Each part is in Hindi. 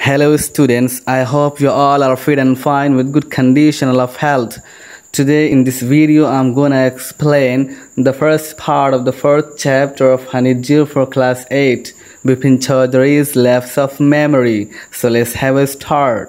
Hello students, I hope you all are fit and fine with good condition of health. Today in this video I'm gonna explain the first part of the fourth chapter of Honeydew for class 8, Bipin Chaudhary's Lapse of Memory. So let's have a start.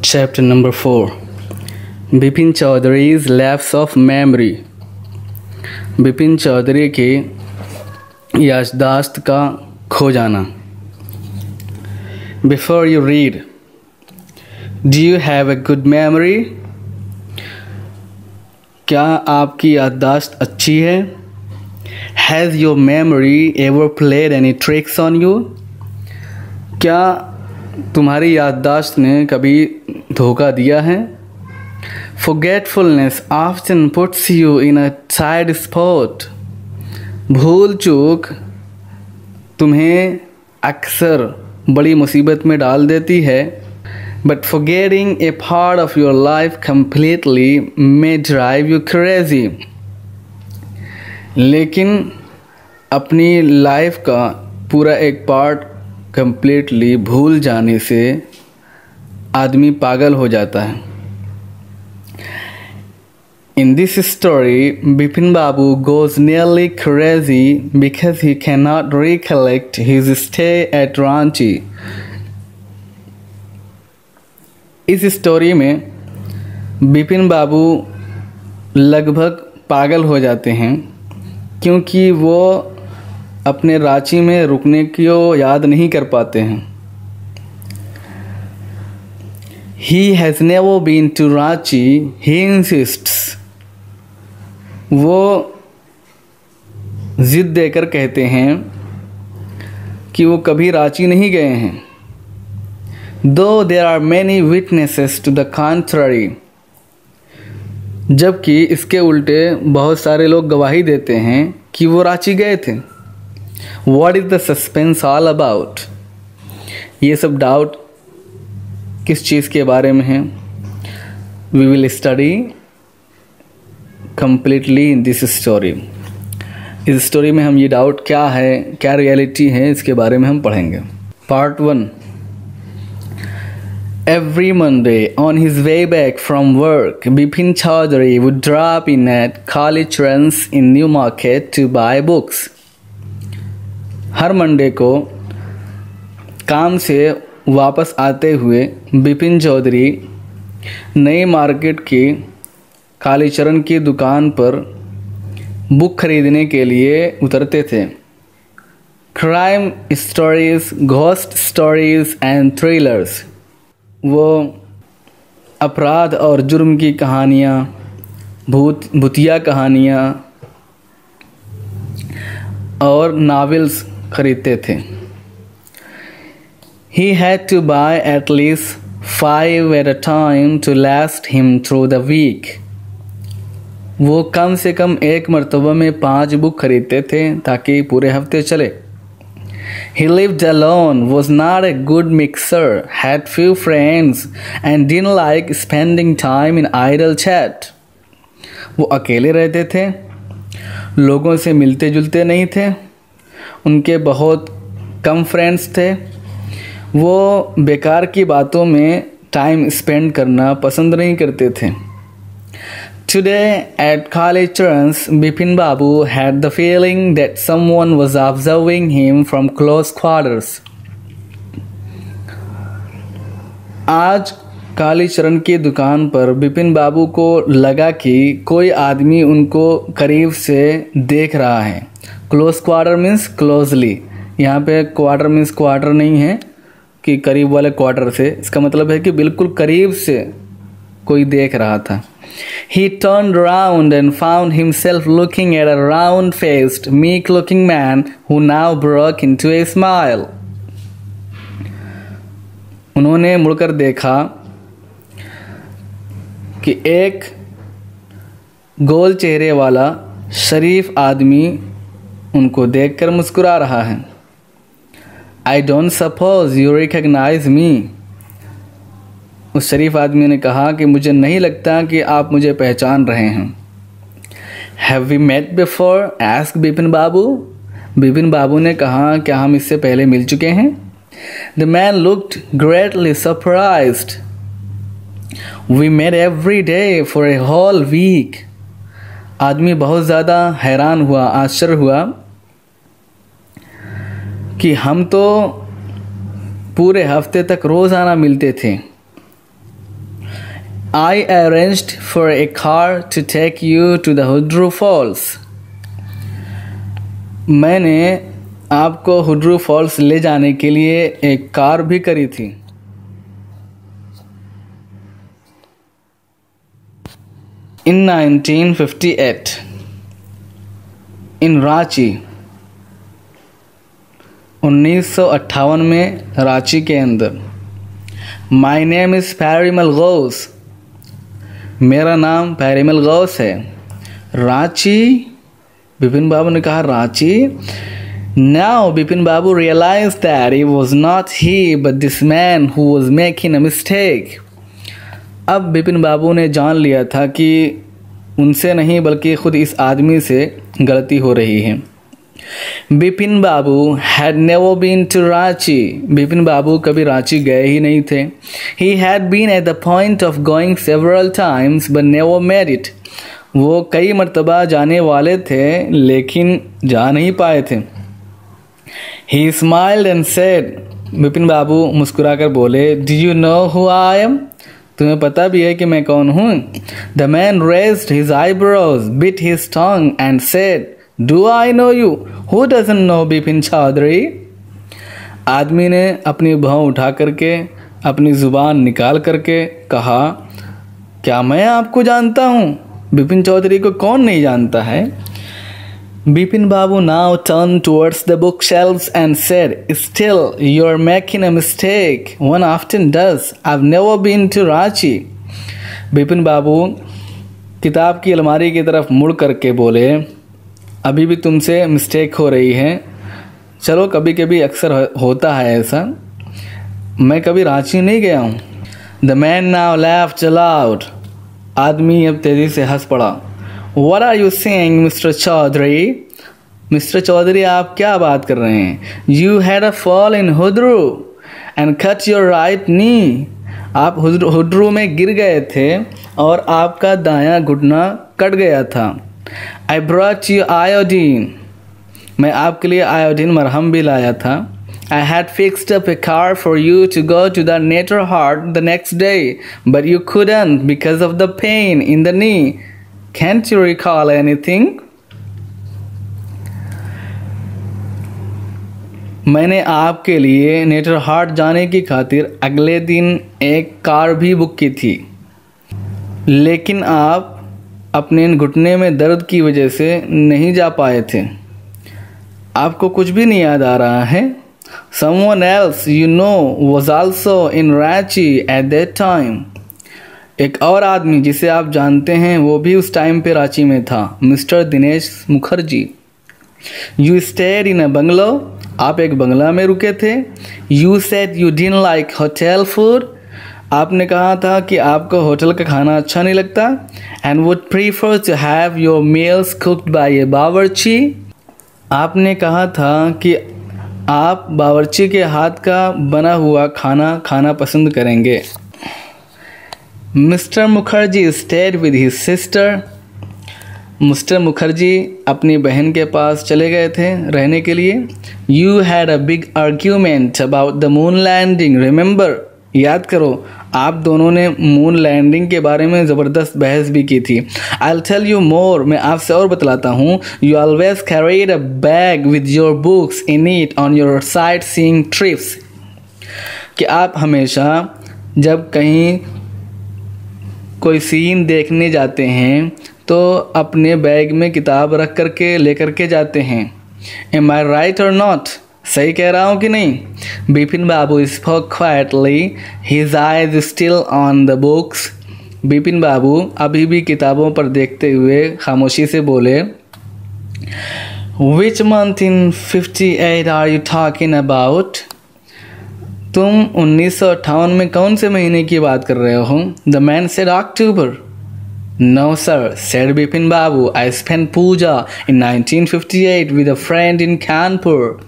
Chapter number 4, Bipin Chaudhary's Lapse of Memory. Bipin Chaudhary की याददाश्त का खो जाना. Before you read, do you have a good memory? क्या आपकी याददाश्त अच्छी है? Has your memory ever played any tricks on you? क्या तुम्हारी याददाश्त ने कभी धोखा दिया है? Forgetfulness often puts you in a tight spot. भूल चूक तुम्हें अक्सर बड़ी मुसीबत में डाल देती है. But forgetting a part of your life completely may drive you crazy. लेकिन अपनी लाइफ का पूरा एक पार्ट completely भूल जाने से आदमी पागल हो जाता है. In this story, Bipin Babu goes nearly crazy because he cannot recollect his stay at Ranchi. इस स्टोरी में बिपिन बाबू लगभग पागल हो जाते हैं क्योंकि वो अपने रांची में रुकने को याद नहीं कर पाते हैं. He has never been to Ranchi, he insists. वो जिद देकर कहते हैं कि वो कभी रांची नहीं गए हैं. Though there are many witnesses to the contrary, जबकि इसके उल्टे बहुत सारे लोग गवाही देते हैं कि वो रांची गए थे. What is the suspense all about? ये सब डाउट किस चीज़ के बारे में है? We will study completely in this story. इस स्टोरी में हम ये डाउट क्या है, क्या रियलिटी है, इसके बारे में हम पढ़ेंगे. Part 1. Every Monday on his way back from work, Bipin Chaudhary would drop in at Kalicharan's in New Market to buy books. Her Monday को काम से वापस आते हुए बिपिन चौधरी नई मार्केट की कालीचरण की दुकान पर बुक खरीदने के लिए उतरते थे. Crime stories, ghost stories and thrillers. वो अपराध और जुर्म की कहानियाँ, भूतिया कहानियाँ और नावल्स खरीदते थे. He had to buy at least 5 at a time to last him through the week. वो कम से कम एक मरतबा में 5 बुक खरीदते थे ताकि पूरे हफ्ते चले. He lived alone, was not a good mixer, had few friends and didn't like spending time in idle chat. वो अकेले रहते थे, लोगों से मिलते जुलते नहीं थे, उनके बहुत कम फ्रेंड्स थे, वो बेकार की बातों में टाइम स्पेंड करना पसंद नहीं करते थे. Today at Kalicharan's, Bipin Babu had the feeling that someone was observing him from close quarters. आज कालीचरण की दुकान पर बिपिन बाबू को लगा कि कोई आदमी उनको करीब से देख रहा है. Close quarter means closely. यहाँ पे क्वार्टर मीन्स क्वार्टर नहीं है कि करीब वाले क्वार्टर से, इसका मतलब है कि बिल्कुल करीब से कोई देख रहा था. He turned around and found himself looking at a round-faced, meek-looking man who now broke into a smile. उन्होंने मुड़कर देखा कि एक गोल चेहरे वाला शरीफ आदमी उनको देखकर मुस्कुरा रहा है. I don't suppose you recognize me. उस शरीफ आदमी ने कहा कि मुझे नहीं लगता कि आप मुझे पहचान रहे हैं. Have we met before? Ask Bipin Babu. Bipin Babu ने कहा, क्या हम इससे पहले मिल चुके हैं? The man looked greatly surprised. We met every day for a whole week. आदमी बहुत ज़्यादा हैरान हुआ, आश्चर्य हुआ कि हम तो पूरे हफ्ते तक रोज़ाना मिलते थे। I arranged for a car to take you to the Hudru Falls. मैंने आपको हुड्रू फॉल्स ले जाने के लिए एक कार भी करी थी। In 1958, in रांची, 1958 में रांची के अंदर, My name is Parimal Ghosh. मेरा नाम पैरिमल गौस है। रांची, बिपिन बाबू ने कहा Ranchi. Now Bipin Babu realized that it was not he but this man who was making a mistake. अब बिपिन बाबू ने जान लिया था कि उनसे नहीं बल्कि खुद इस आदमी से गलती हो रही है। बिपिन बाबू had never been to Ranchi. Bipin बाबू कभी रांची गए ही नहीं थे। He had been at the point of going several times but never made it. वो कई मर्तबा जाने वाले थे लेकिन जा नहीं पाए थे। He smiled and said, Bipin बाबू मुस्कुराकर बोले, Do you know who I am? तुम्हें पता भी है कि मैं कौन हूँ? The man raised his eyebrows, bit his tongue and said, Do I know you? Who doesn't know Bipin Chaudhary? आदमी ने अपनी भौं उठा करके अपनी ज़ुबान निकाल करके कहा, क्या मैं आपको जानता हूँ? बिपिन चौधरी को कौन नहीं जानता है? बिपिन बाबू now turned towards the bookshelves and said, Still, you're making a mistake. One often does. I've never been to Ranchi. Bipin बाबू किताब की अलमारी की तरफ मुड़ करके बोले, अभी भी तुमसे मिस्टेक हो रही है। चलो, कभी कभी अक्सर होता है ऐसा। मैं कभी रांची नहीं गया हूँ। The man now laughed aloud. आदमी अब तेज़ी से हंस पड़ा। What are you saying, Mr. Chaudhary? Mister Chaudhary, आप क्या बात कर रहे हैं? You had a fall in हुड्रू and cut your right knee. आप हुड्रू में गिर गए थे और आपका दायां घुटना कट गया था। I brought you iodine. मैं आपके लिए आयोडीन मरहम भी लाया था। I had fixed up a car for you to go to the Nature Heart the next day, but you couldn't because of the pain in the knee. Can't you recall anything? मैंने आपके लिए नेचर हार्ट जाने की खातिर अगले दिन एक कार भी बुक की थी, लेकिन आप अपने घुटने में दर्द की वजह से नहीं जा पाए थे। आपको कुछ भी नहीं याद आ रहा है? Someone else you know was also in Ranchi at that time. एक और आदमी जिसे आप जानते हैं वो भी उस टाइम पे रांची में था, mister Dinesh Mukherjee. You stayed in a bungalow. आप एक बंगला में रुके थे। You said you didn't like hotel food. आपने कहा था कि आपको होटल का खाना अच्छा नहीं लगता। And would prefer to have your meals cooked by a बावर्ची। आपने कहा था कि आप बावर्ची के हाथ का बना हुआ खाना खाना पसंद करेंगे। Mister Mukherjee stayed with his sister. Mister Mukherjee अपनी बहन के पास चले गए थे रहने के लिए। You had a big argument about the moon landing, remember? याद करो, आप दोनों ने मून लैंडिंग के बारे में ज़बरदस्त बहस भी की थी। I'll tell you more. मैं आपसे और बतलाता हूँ। You always carried a bag with your books in it on your sightseeing trips. कि आप हमेशा जब कहीं कोई सीन देखने जाते हैं तो अपने बैग में किताब रख करके लेकर के जाते हैं। Am I right or not? सही कह रहा हूँ कि नहीं? बिपिन बाबू spoke quietly, his eyes still on the books. Bipin बाबू अभी भी किताबों पर देखते हुए खामोशी से बोले, Which month in 58 are you talking about? तुम 1958 में कौन से महीने की बात कर रहे हो? The man said October. No sir, said Bipin Babu. I spent puja in 1958 with a friend in Kanpur.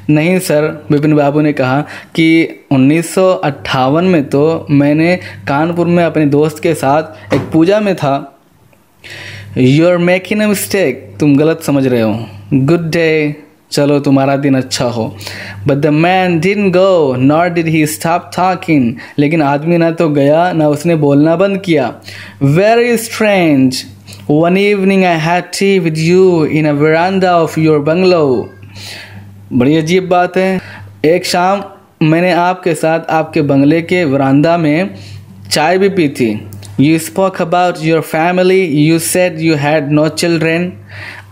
नहीं सर, बिपिन बाबू ने कहा कि 1958 में तो मैंने कानपुर में अपने दोस्त के साथ एक पूजा में था। You are making a mistake, तुम गलत समझ रहे हो। गुड डे, चलो तुम्हारा दिन अच्छा हो। But the man didn't go nor did he stop talking, लेकिन आदमी ना तो गया ना उसने बोलना बंद किया। Very strange, one evening I had T with you in a veranda of your bungalow. बड़ी अजीब बात है, एक शाम मैंने आपके साथ आपके बंगले के वरांदा में चाय भी पी थी। You spoke about your family, you said you had no children.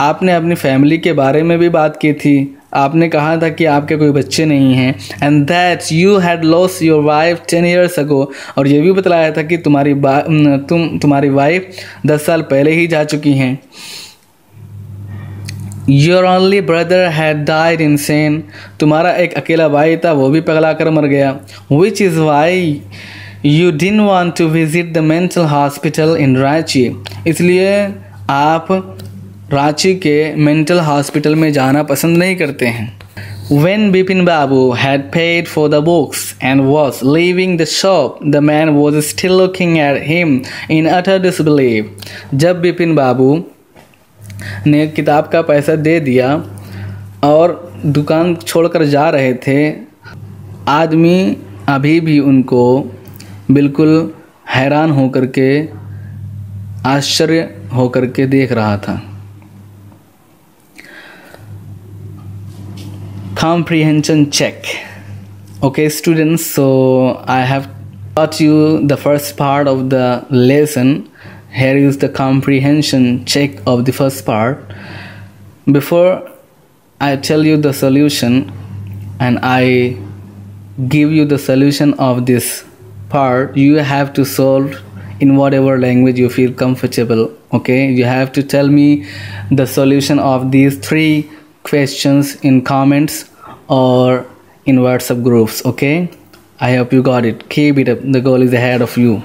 आपने अपनी फैमिली के बारे में भी बात की थी। आपने कहा था कि आपके कोई बच्चे नहीं हैं। And that you had lost your wife 10 years ago. और ये भी बतलाया था कि तुम्हारी वाइफ 10 साल पहले ही जा चुकी हैं। Your only brother had died insane. तुम्हारा एक अकेला भाई था, वो भी पगला कर मर गया। Which is why you didn't want to visit the mental hospital in Ranchi. इसलिए आप रांची के मेंटल हॉस्पिटल में जाना पसंद नहीं करते हैं। When Bipin Babu had paid for the books and was leaving the shop, the man was still looking at him in utter disbelief. जब बिपिन बाबू ने किताब का पैसा दे दिया और दुकान छोड़कर जा रहे थे, आदमी अभी भी उनको बिल्कुल हैरान होकर के, आश्चर्य होकर के देख रहा था। Comprehension check. Okay students, so I have taught you the first part of the lesson. Here is the comprehension check of the first part. Before I tell you the solution and I give you the solution of this part, you have to solve in whatever language you feel comfortable. Okay, you have to tell me the solution of these 3 questions in comments or in WhatsApp groups. Okay, I hope you got it. Keep it up, the goal is ahead of you.